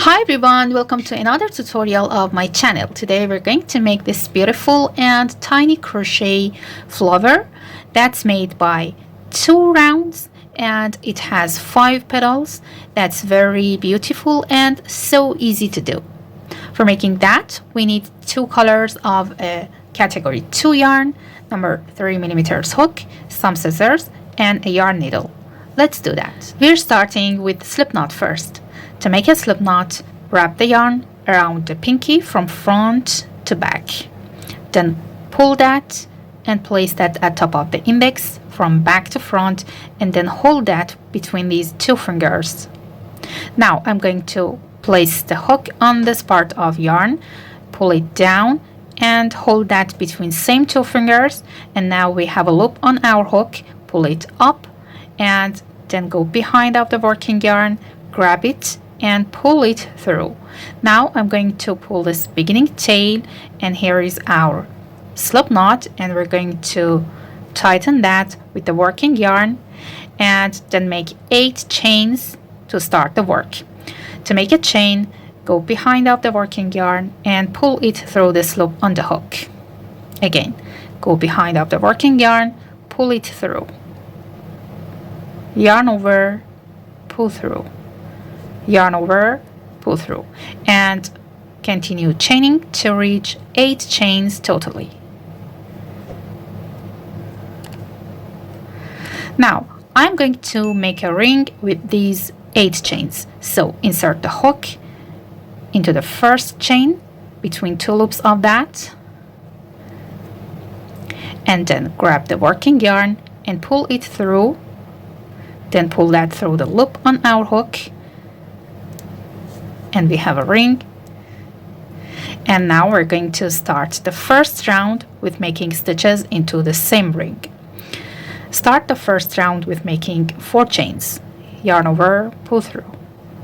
Hi everyone, welcome to another tutorial of my channel. Today we're going to make this beautiful and tiny crochet flower that's made by 2 rounds and it has 5 petals. That's very beautiful and so easy to do. For making that, we need 2 colors of a category 2 yarn, number 3mm hook, some scissors, and a yarn needle. Let's do that. We're starting with slip knot first. To make a slip knot, wrap the yarn around the pinky from front to back. Then pull that and place that at top of the index from back to front, and then hold that between these 2 fingers. Now I'm going to place the hook on this part of yarn, pull it down and hold that between same 2 fingers, and now we have a loop on our hook. Pull it up and then go behind of the working yarn, grab it and pull it through. Now I'm going to pull this beginning tail, and here is our slip knot, and we're going to tighten that with the working yarn and then make 8 chains to start the work. To make a chain, go behind of the working yarn and pull it through this loop on the hook. Again, go behind of the working yarn, pull it through, yarn over, pull through, yarn over, pull through, and continue chaining to reach 8 chains totally. Now I'm going to make a ring with these 8 chains. So insert the hook into the first chain between 2 loops of that, and then grab the working yarn and pull it through, then pull that through the loop on our hook, and we have a ring. And now we're going to start the first round with making stitches into the same ring. Start the first round with making 4 chains. Yarn over, pull through,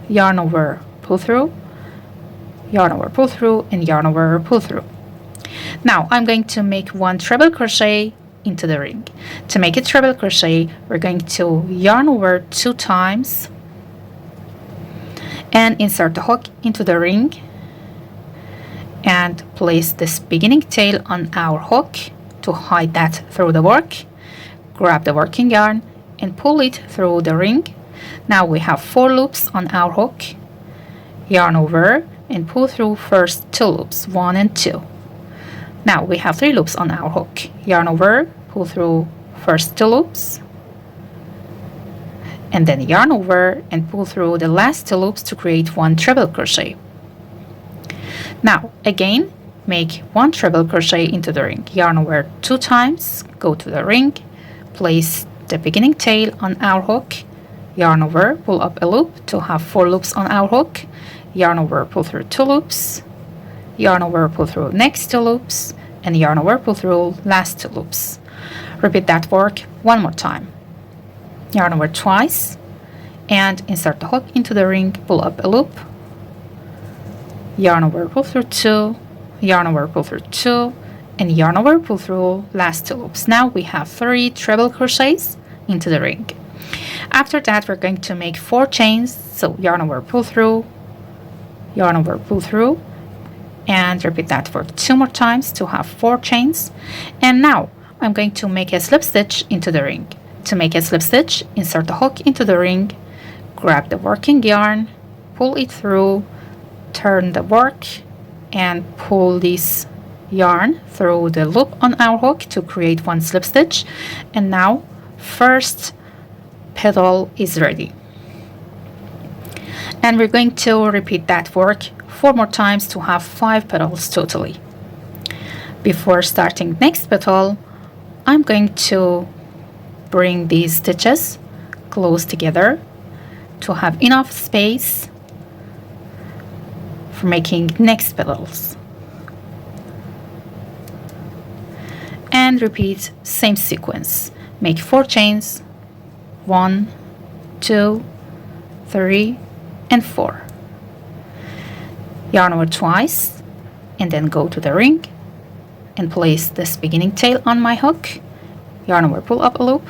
yarn over, pull through, yarn over, pull through, and yarn over, pull through. Now I'm going to make 1 treble crochet into the ring. To make a treble crochet, we're going to yarn over 2 times and insert the hook into the ring and place this beginning tail on our hook to hide that through the work. Grab the working yarn and pull it through the ring. Now we have 4 loops on our hook. Yarn over and pull through first 2 loops, 1 and 2. Now we have 3 loops on our hook. Yarn over, pull through first 2 loops, and then yarn over and pull through the last 2 loops to create 1 treble crochet. Now again, make 1 treble crochet into the ring. Yarn over 2 times, go to the ring, place the beginning tail on our hook, yarn over, pull up a loop to have 4 loops on our hook, yarn over, pull through 2 loops, yarn over, pull through next 2 loops, and yarn over, pull through last 2 loops. Repeat that work 1 more time. Yarn over twice and insert the hook into the ring, pull up a loop, yarn over, pull through 2, yarn over, pull through 2, and yarn over, pull through last 2 loops. Now we have 3 treble crochets into the ring. After that, we're going to make 4 chains. So yarn over, pull through, yarn over, pull through, and repeat that work 2 more times to have 4 chains. And now I'm going to make a slip stitch into the ring. To make a slip stitch, insert the hook into the ring, grab the working yarn, pull it through, turn the work, and pull this yarn through the loop on our hook to create 1 slip stitch. And now first petal is ready. And we're going to repeat that work 4 more times to have 5 petals totally. Before starting next petal, I'm going to bring these stitches close together to have enough space for making next petals. And repeat same sequence. Make 4 chains, 1, 2, 3, and 4. Yarn over twice and then go to the ring and place this beginning tail on my hook. Yarn over, pull up a loop,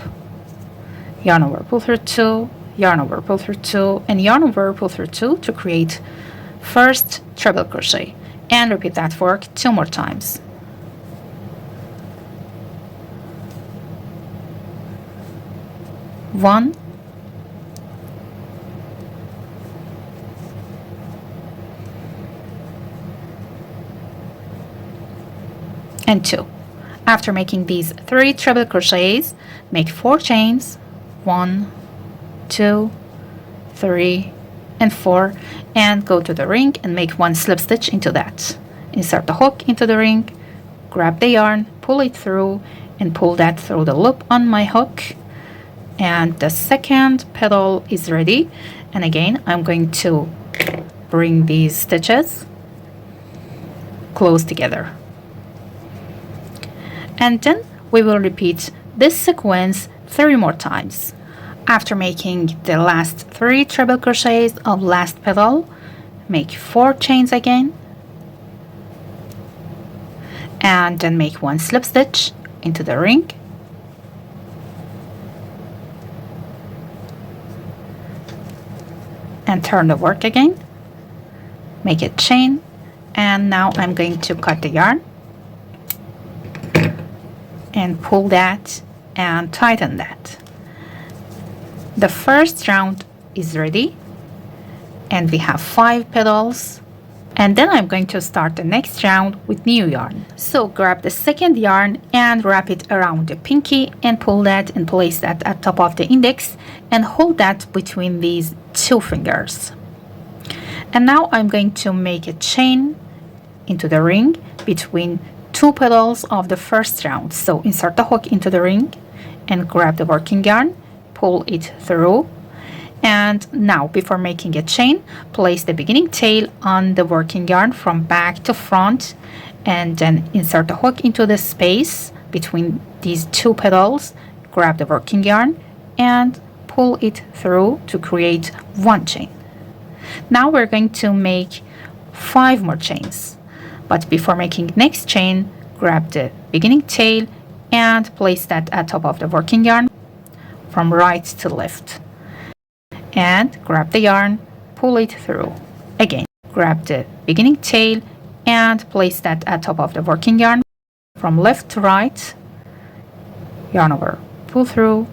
yarn over, pull through 2, yarn over, pull through 2, and yarn over, pull through 2 to create first treble crochet, and repeat that work 2 more times. One, and 2. After making these 3 treble crochets, make 4 chains, 1, 2, 3, and 4, and go to the ring and make 1 slip stitch into that. Insert the hook into the ring, grab the yarn, pull it through, and pull that through the loop on my hook. And the second petal is ready. And again, I'm going to bring these stitches close together. And then we will repeat this sequence 3 more times. After making the last 3 treble crochets of last petal, make 4 chains again, and then make 1 slip stitch into the ring, and turn the work again, make a chain, and now I'm going to cut the yarn and pull that and tighten that. The first round is ready, and we have 5 petals, and then I'm going to start the next round with new yarn. So grab the second yarn and wrap it around the pinky and pull that and place that at top of the index and hold that between these 2 fingers. And now I'm going to make a chain into the ring between 2 petals of the first round. So insert the hook into the ring and grab the working yarn, pull it through. And now, before making a chain, place the beginning tail on the working yarn from back to front, and then insert the hook into the space between these 2 petals, grab the working yarn and pull it through to create 1 chain. Now we're going to make 5 more chains, but before making next chain, grab the beginning tail and place that at top of the working yarn from right to left. And grab the yarn, pull it through. Again, grab the beginning tail and place that at top of the working yarn from left to right, yarn over, pull through,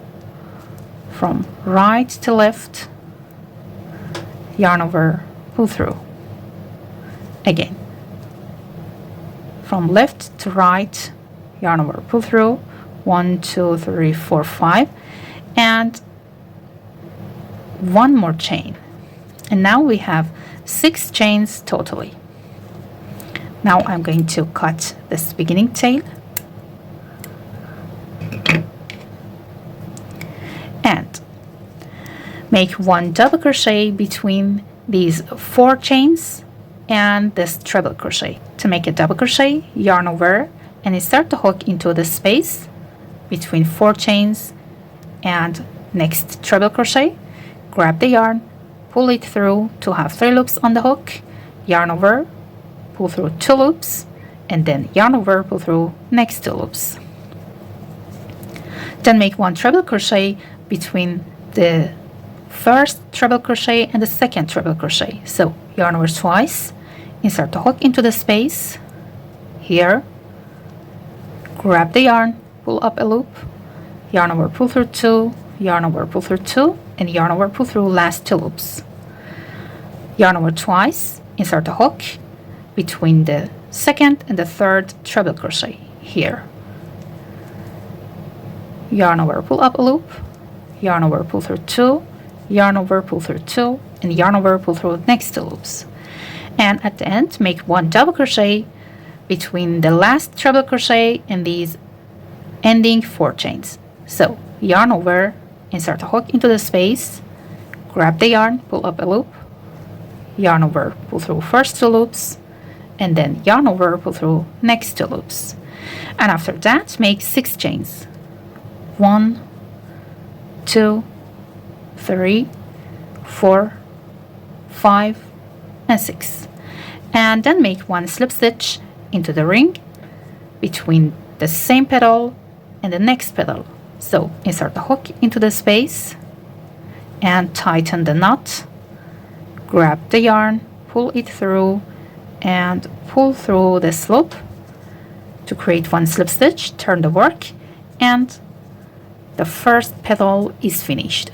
from right to left, yarn over, pull through. Again, from left to right, yarn over, pull through, 1, 2, 3, 4, 5, and 1 more chain. And now we have 6 chains totally. Now I'm going to cut this beginning tail and make 1 double crochet between these 4 chains and this treble crochet. To make a double crochet, yarn over and insert the hook into the space between 4 chains and next treble crochet. Grab the yarn, pull it through to have 3 loops on the hook, yarn over, pull through 2 loops, and then yarn over, pull through next 2 loops. Then make 1 treble crochet between the first treble crochet and the second treble crochet. So yarn over twice, insert the hook into the space here, grab the yarn, pull up a loop, yarn over, pull through 2, yarn over, pull through 2, and yarn over, pull through last 2 loops. Yarn over twice, insert the hook between the second and the third treble crochet here. Yarn over, pull up a loop, yarn over, pull through 2, yarn over, pull through 2, and yarn over, pull through next 2 loops. And at the end, make 1 double crochet between the last treble crochet and these ending 4 chains. So yarn over, insert the hook into the space, grab the yarn, pull up a loop, yarn over, pull through first 2 loops, and then yarn over, pull through next 2 loops. And after that, make 6 chains. 1, 2, 3, 4, 5, and 6. And then make 1 slip stitch into the ring between the same petal and the next petal. So insert the hook into the space and tighten the knot, grab the yarn, pull it through and pull through this loop to create one slip stitch, turn the work, and the first petal is finished.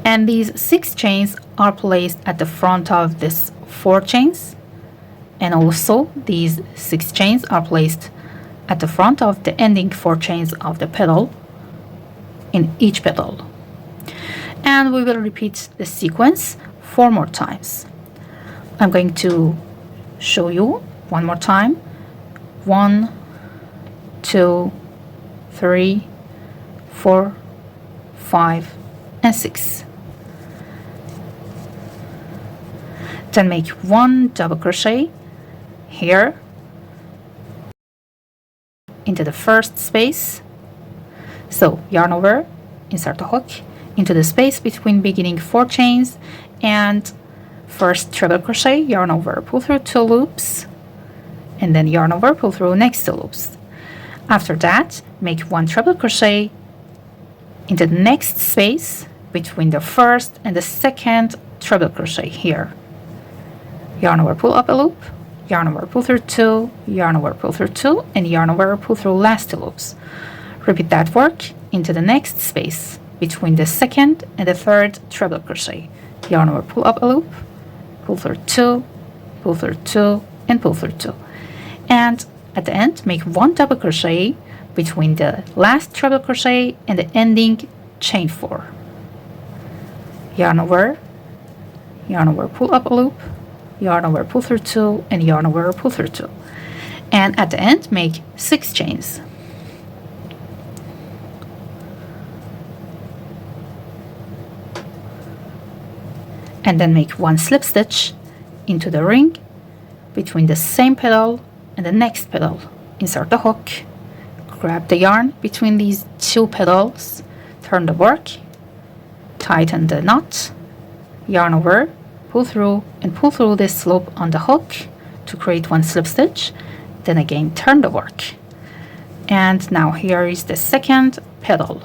And these 6 chains are placed at the front of this 4 chains, and also these 6 chains are placed at the front of the ending 4 chains of the petal in each petal. And we will repeat the sequence 4 more times. I'm going to show you one more time. 1, 2, 3, 4, 5, and 6. Then make 1 double crochet here into the first space. So yarn over, insert a hook into the space between beginning 4 chains, and first treble crochet, yarn over, pull through 2 loops, and then yarn over, pull through next 2 loops. After that, make 1 treble crochet into the next space between the first and the second treble crochet here. Yarn over, pull up a loop, yarn over, pull through 2, yarn over, pull through 2, and yarn over, pull through last 2 loops. Repeat that work into the next space between the second and the third treble crochet. Yarn over, pull up a loop, pull through 2, pull through 2, and pull through 2. And at the end, make 1 double crochet between the last treble crochet and the ending chain 4. Yarn over, pull up a loop, yarn over, pull through 2, and yarn over, pull through 2. And at the end, make 6 chains. And then make 1 slip stitch into the ring between the same petal and the next petal. Insert the hook, grab the yarn between these 2 petals, turn the work, tighten the knot, yarn over, pull through, and pull through this loop on the hook to create 1 slip stitch, then again turn the work. And now here is the second petal.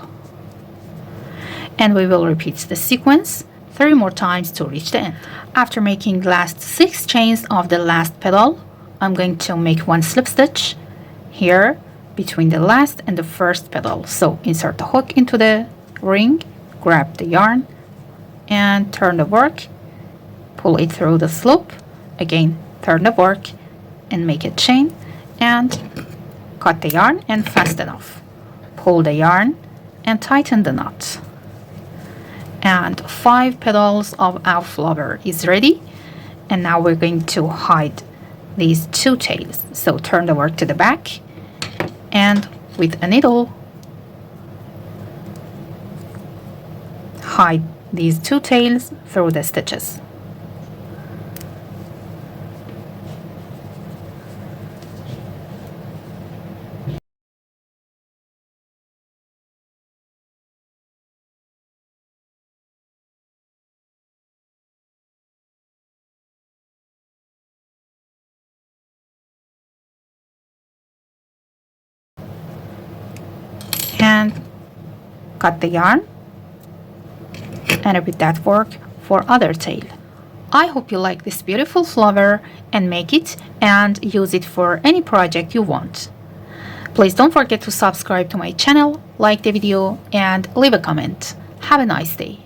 And we will repeat the sequence 3 more times to reach the end. After making the last 6 chains of the last petal, I'm going to make 1 slip stitch here between the last and the first petal. So insert the hook into the ring, grab the yarn, and turn the work, pull it through the loop, again turn the work, and make a chain, and cut the yarn and fasten off. Pull the yarn and tighten the knot. And 5 petals of our flower is ready. And now we're going to hide these 2 tails. So turn the work to the back, and with a needle hide these 2 tails through the stitches. And cut the yarn and repeat that work for other tail. I hope you like this beautiful flower and make it and use it for any project you want. Please don't forget to subscribe to my channel, like the video, and leave a comment. Have a nice day.